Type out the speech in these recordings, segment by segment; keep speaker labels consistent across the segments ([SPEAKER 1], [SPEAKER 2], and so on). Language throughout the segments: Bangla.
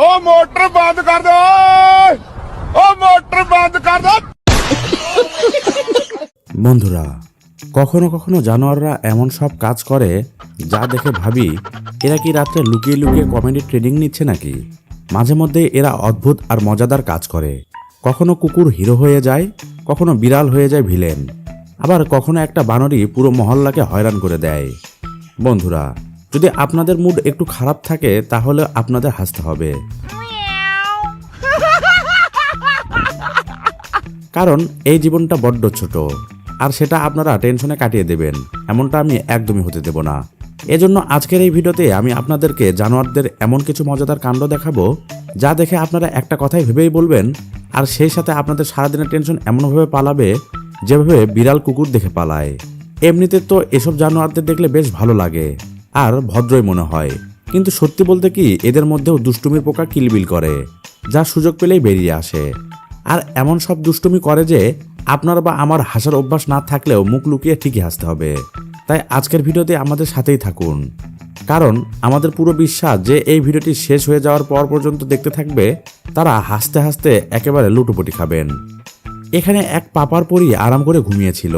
[SPEAKER 1] ओ मोटर बंद कर दो, ओ मोटर बंद कर दो।
[SPEAKER 2] বন্ধুরা, কখনো কখনো জানোয়াররা এমন সব কাজ করে যা দেখে ভাবি এরা কি রাত্রে লুকিয়ে লুকিয়ে কমেডি ট্রেনিং নিচ্ছে নাকি। মাঝে মধ্যে এরা অদ্ভুত আর মজাদার কাজ করে। কখনো কুকুর হিরো হয়ে যায়, কখনো বিড়াল হয়ে যায় ভিলেন, আবার কখনো একটা বানরই পুরো মহল্লাকে হয়রান করে দেয়। বন্ধুরা, যদি আপনাদের মুড একটু খারাপ থাকে তাহলে আপনাদের হাসতে হবে, কারণ এই জীবনটা বড্ড ছোট আর সেটা আপনারা টেনশনে কাটিয়ে দেবেন এমনটা আমি একদমই হতে দেব না। এজন্য আজকের এই ভিডিওতে আমি আপনাদেরকে জানোয়ারদের এমন কিছু মজাদার কাণ্ড দেখাবো যা দেখে আপনারা একটা কথাই ভেবেই বলবেন, আর সেই সাথে আপনাদের সারাদিনের টেনশন এমনভাবে পালাবে যেভাবে বিড়াল কুকুর দেখে পালায়। এমনিতে তো এসব জানোয়ারদের দেখলে বেশ ভালো লাগে আর ভদ্রই মনে হয়, কিন্তু সত্যি বলতে কি এদের মধ্যেও দুষ্টুমির পোকা কিলবিল করে, যা সুযোগ পেলেই বেরিয়ে আসে। আর এমন সব দুষ্টুমি করে যে আপনার বা আমার হাসার অভ্যাস না থাকলেও মুখ লুকিয়ে ঠিকই হাসতে হবে। তাই আজকের ভিডিওতে আমাদের সাথেই থাকুন, কারণ আমাদের পুরো বিশ্বাস যে এই ভিডিওটি শেষ হয়ে যাওয়ার পর পর্যন্ত দেখতে থাকবে তারা হাসতে হাসতে একেবারে লুটোপুটি খাবেন। এখানে এক পাপার পরী আরাম করে ঘুমিয়েছিল,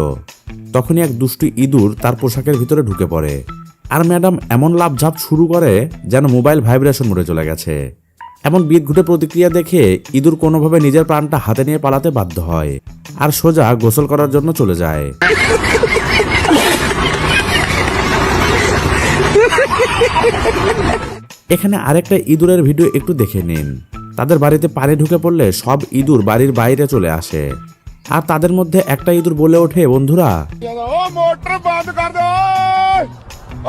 [SPEAKER 2] তখনই এক দুষ্টু ইঁদুর তার পোশাকের ভিতরে ঢুকে পড়ে, আর ম্যাডাম এমন লাফঝাপ শুরু করে যেন মোবাইল ভাইব্রেশন মোডে চলে গেছে। এমন বিদঘুটে প্রতিক্রিয়া দেখে ইঁদুর কোনোভাবে নিজের প্রাণটা হাতে নিয়ে পালাতে বাধ্য হয় আর সোজা গোসল করার জন্য চলে যায়। এখানে আরেকটা ইঁদুরের ভিডিও একটু দেখে নিন। তাদের বাড়িতে পানি ঢুকে পড়লে সব ইঁদুর বাড়ির বাইরে চলে আসে, আর তাদের মধ্যে একটা ইঁদুর বলে ওঠে, বন্ধুরা
[SPEAKER 1] ओ मोटर बंद कर दो,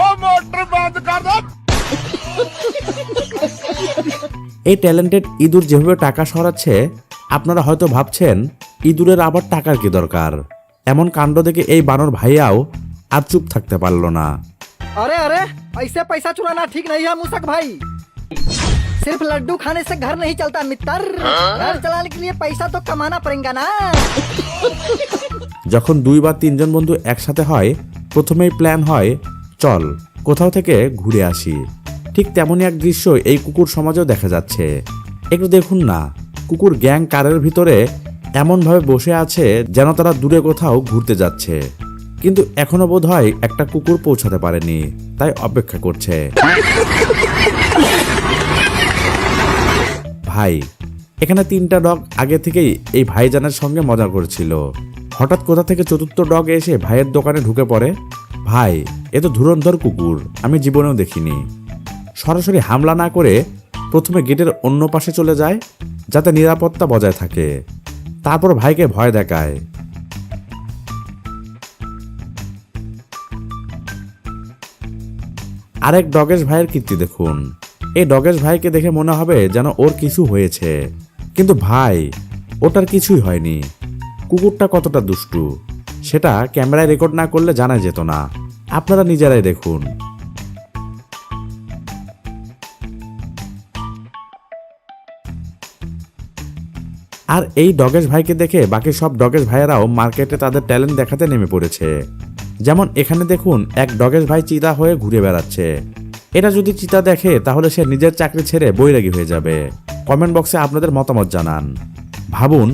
[SPEAKER 1] ओ मोटर बंद कर दो।
[SPEAKER 2] এই ট্যালেন্টেড ইঁদুর যেভাবে টাকা সরাচ্ছে আপনারা হয়তো ভাবছেন ইঁদুরের আবার টাকার কি দরকার। এমন কাণ্ড দেখে এই বানর ভাইয়াও আর চুপ থাকতে পারল না।
[SPEAKER 3] अरे अरे ऐसे पैसा चुराना ठीक नहीं है मूसक भाई। सिर्फ लड्डू खाने से घर नहीं चलता मित्र, घर चलाने के लिए पैसा तो कमाना पड़ेगा ना।
[SPEAKER 2] যখন 2 বা 3 জন বন্ধু একসাথে হয় প্রথমেই প্ল্যান হয় চল কোথাও থেকে ঘুরে আসি। ঠিক তেমনই এক দৃশ্য এই কুকুর সমাজেও দেখা যাচ্ছে। একটু দেখুন না, কুকুর গ্যাং কারের ভিতরে এমনভাবে বসে আছে যেন তারা দূরে কোথাও ঘুরতে যাচ্ছে, কিন্তু এখনো বোধ হয় একটা কুকুর পৌঁছাতে পারেনি, তাই অপেক্ষা করছে। ভাই, এখানে 3টা ডগ আগে থেকেই এই ভাইজানের সঙ্গে মজা করছিল। হঠাৎ কোথা থেকে 4র্থ ডগ এসে ভাইয়ের দোকানে ঢুকে পড়ে। ভাই, এ তো ধুরন্ধর কুকুর, আমি জীবনেও দেখিনি। সরাসরি হামলা না করে প্রথমে গেটের অন্য পাশে চলে যায় যাতে নিরাপত্তা বজায় থাকে, তারপর ভাইকে ভয় দেখায়। আরেক ডগেশ ভাইয়ের কীর্তি দেখুন। এই ডগেশ ভাইকে দেখে মনে হবে যেন ওর কিছু হয়েছে, কিন্তু ভাই ওটার কিছুই হয়নি। কুকুরটা কতটা দুষ্টু সেটা ক্যামেরায় রেকর্ড না করলে জানা যেত না, আপনারা নিজেরাই দেখুন। আর এই ডগেশ ভাইকে দেখে বাকি সব ডগেশ ভাইয়েরাও মার্কেটে তাদের ট্যালেন্ট দেখাতে নেমে পড়েছে। যেমন এখানে দেখুন, এক ডগেশ ভাই চিতা হয়ে ঘুরে বেড়াচ্ছে। এটা যদি চিতা দেখে তাহলে সে নিজের চাকরি ছেড়ে বৈরাগী হয়ে যাবে। কমেন্ট বক্সে আপনাদের মতামত জানান। ভাবুন,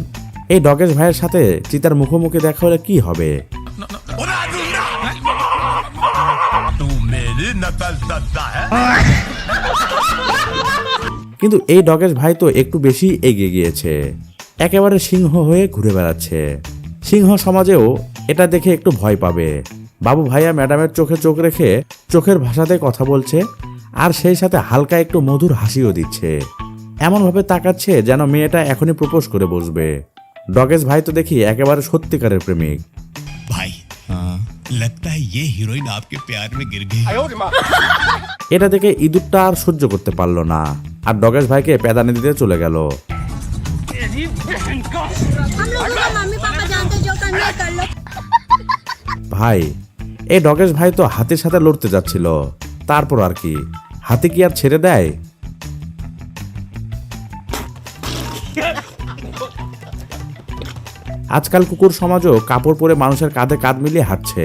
[SPEAKER 2] এই ডগেশ ভাইয়ের সাথে চিতার মুখোমুখি দেখা হলে কি হবে। কিন্তু এই ডগেশ ভাই তো একটু বেশি এগিয়ে গিয়েছে, একেবারে সিংহ হয়ে ঘুরে বেড়াচ্ছে। সিংহ সমাজেও এটা দেখে একটু ভয় পাবে। বাবু ভাইয়া ম্যাডামের চোখে চোখ রেখে চোখের ভাষাতে কথা বলছে, আর সেই সাথে হালকা একটু মধুর হাসিও দিচ্ছে। এমনভাবে তাকাচ্ছে যেন মেয়েটা এখনই প্রপোজ করে বসবে। ডগেশ ভাই তো দেখি একেবারে সত্যিকারের প্রেমিক।
[SPEAKER 4] भाई लगता है ये हीरोइन आपके प्यार में गिर गई।
[SPEAKER 2] এটা দেখে ইঁদুরটা আর সহ্য করতে পারলো না, আর ডগেশ ভাইকে পেদানি দিতে চলে গেল। ভাই, এই ডগেশ ভাই তো হাতির সাথে লড়তে যাচ্ছিল, তারপর আর কি, হাতি কি আর ছেড়ে দেয়? আজকাল কুকুর সমাজও কাপড় পরে মানুষের কাঁধে কাঁধ মিলিয়ে হাঁটছে।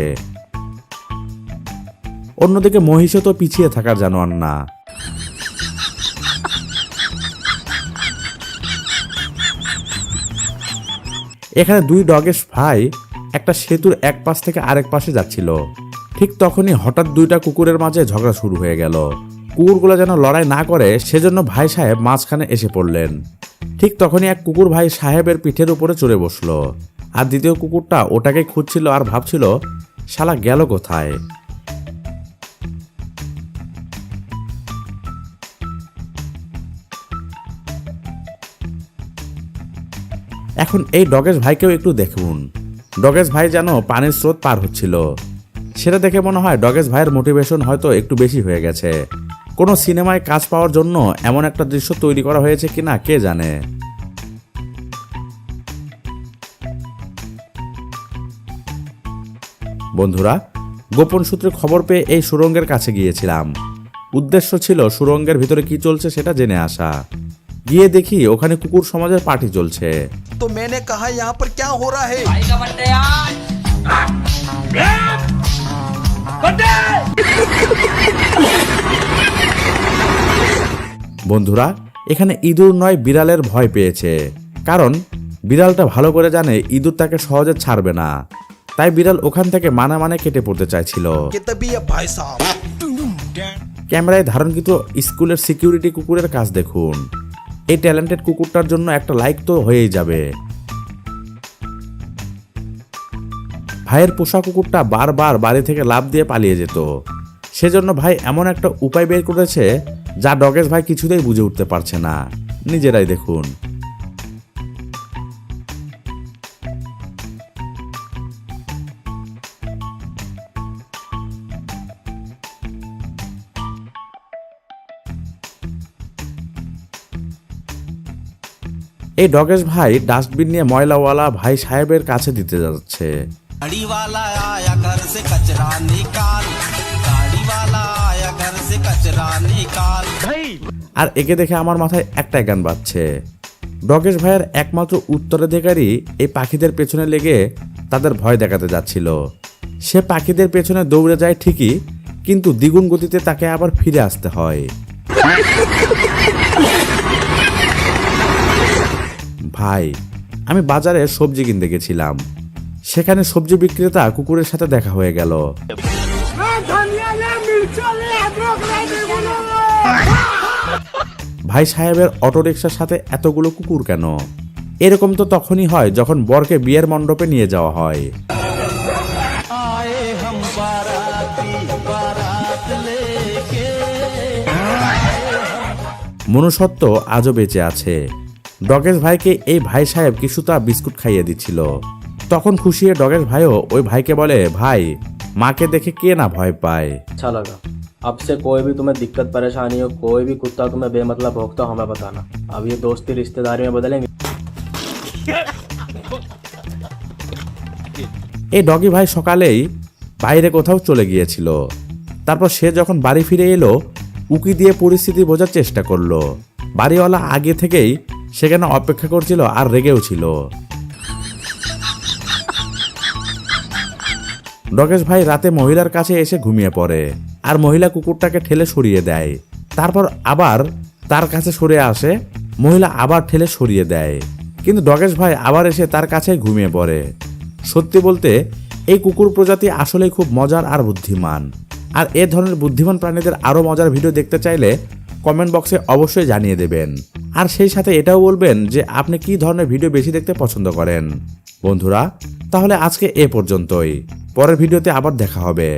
[SPEAKER 2] অন্যদিকে মহিষও তো পিছিয়ে থাকার জানোয়ার না। এখানে দুই ডগেশ ভাই একটা সেতুর এক পাশ থেকে আরেক পাশে যাচ্ছিল। ঠিক তখনই হঠাৎ দুইটা কুকুরের মাঝে ঝগড়া শুরু হয়ে গেল। কুকুরগুলো যেন লড়াই না করে সেজন্য ভাই সাহেব মাঝখানে এসে পড়লেন। ঠিক তখনই এক কুকুর ভাই সাহেবের পিঠের উপরে চড়ে বসলো, আর দ্বিতীয় কুকুরটা ওটাকে খুঁজছিল আর ভাবছিল শালা গেল কোথায়। এখন এই ডগেশ ভাইকেও একটু দেখুন। ডগেশ ভাই যেন পানির স্রোত পার হচ্ছিল। সেটা দেখে মনে হয় ডগেশ ভাইয়ের মোটিভেশন হয়তো একটু বেশি হয়ে গেছে। কোনো সিনেমায় কাজ পাওয়ার জন্য এমন একটা দৃশ্য তৈরি করা হয়েছে কিনা কে জানে। বন্ধুরা, গোপন সূত্রে খবর পেয়ে এই সুড়ঙ্গের কাছে গিয়েছিলাম। উদ্দেশ্য ছিল সুড়ঙ্গের ভিতরে কি চলছে সেটা জেনে আসা। গিয়ে দেখি ওখানে কুকুর সমাজের পার্টি চলছে।
[SPEAKER 5] तो मैंने कहा यहाँ पर क्या हो रहा है?
[SPEAKER 2] বন্ধুরা, এখানে ইঁদুর নয় বিড়ালের ভয় পেয়েছে, কারণ বিড়ালটা ভালো করে জানে ইঁদুর তাকে সহজে ছাড়বে না। তাই বিড়াল ওখান থেকে মানে কেটে পড়তে চাইছিল।
[SPEAKER 5] कि तभी ये भाई साहब
[SPEAKER 2] ক্যামেরায় ধারণকৃত স্কুলের সিকিউরিটি কুকুরের কাজ দেখুন। এই ট্যালেন্টেড কুকুরটার জন্য একটা লাইক তো হয়েই যাবে। ভাইয়ের পোষা কুকুরটা বারবার বাড়ি থেকে লাফ দিয়ে পালিয়ে যেত। সেজন্য ভাই এমন একটা উপায় বের করেছে যা ডগেশ ভাই কিছুতেই বুঝে উঠতে পারছে না। নিজেরাই দেখুন। এই ডগেশ ভাই ডাস্টবিন নিয়ে ময়লাওয়ালা ভাই সাহেবের কাছে দিতে যাচ্ছে।
[SPEAKER 6] गाड़ी वाला आया घर से कचरा निकाल, गाड़ी वाला आया घर से कचरा निकाल।
[SPEAKER 2] আর একে দেখে আমার মাথায় একটাই গান বাজছে। ডগেশ ভাইয়ের একমাত্র উত্তরাধিকারী এই পাখিদের পেছনে লেগে তাদের ভয় দেখাতে যাচ্ছিল। সে পাখিদের পেছনে দৌড়ে যায় ঠিকই, কিন্তু দ্বিগুণ গতিতে তাকে আবার ফিরে আসতে হয়। ভাই, আমি বাজারে সবজি কিনতে গেছিলাম। সেখানে সবজি বিক্রেতা কুকুরের সাথে দেখা হয়ে গেল। ভাই সাহেবের অটোরিকশার সাথে এতগুলো কুকুর কেন? এরকম তো তখনই হয় যখন বরকে বিয়ের মণ্ডপে নিয়ে যাওয়া হয়। মনুষ্যত্ব আজও বেঁচে আছে। ডগেশ ভাইকে এই ভাই সাহেব কিছুটা বিস্কুট খাইয়ে দিচ্ছিল। তখন খুশি হয়ে ডগেশ ভাইও ওই ভাইকে বলে, ভাই, মাকে দেখে কে না ভয় পায়।
[SPEAKER 7] अच्छा लगा। अब से कोई भी तुम्हें दिक्कत परेशानी हो, कोई भी कुत्ता तुम्हें बेमतलब भौंकता हो, हमें बताना। अब ये दोस्ती रिश्तेदारी में बदलेंगे।
[SPEAKER 2] এই ডগি ভাই সকালেই বাইরে কোথাও চলে গিয়েছিল। তারপর সে যখন বাড়ি ফিরে এলো, উকি দিয়ে পরিস্থিতি বোঝার চেষ্টা করলো। বাড়িওয়ালা আগে থেকেই সেখানে অপেক্ষা করছিল আর রেগেও ছিল। ডগেশ ভাই রাতে মহিলার কাছে এসে ঘুমিয়ে পড়ে, আর মহিলা কুকুরটাকে ঠেলে সরিয়ে দেয়। তারপর আবার তার কাছে সরে আসে, মহিলা আবার ঠেলে সরিয়ে দেয়, কিন্তু ডগেশ ভাই আবার এসে তার কাছে ঘুমিয়ে পড়ে। সত্যি বলতে এই কুকুর প্রজাতি আসলেই খুব মজার আর বুদ্ধিমান। আর এ ধরনের বুদ্ধিমান প্রাণীদের আরও মজার ভিডিও দেখতে চাইলে কমেন্ট বক্সে অবশ্যই জানিয়ে দেবেন। আর সেই সাথে এটাও বলবেন যে আপনি কী ধরনের ভিডিও বেশি দেখতে পছন্দ করেন। বন্ধুরা, তাহলে আজকে এ পর্যন্তই। পরের ভিডিওতে আবার দেখা হবে।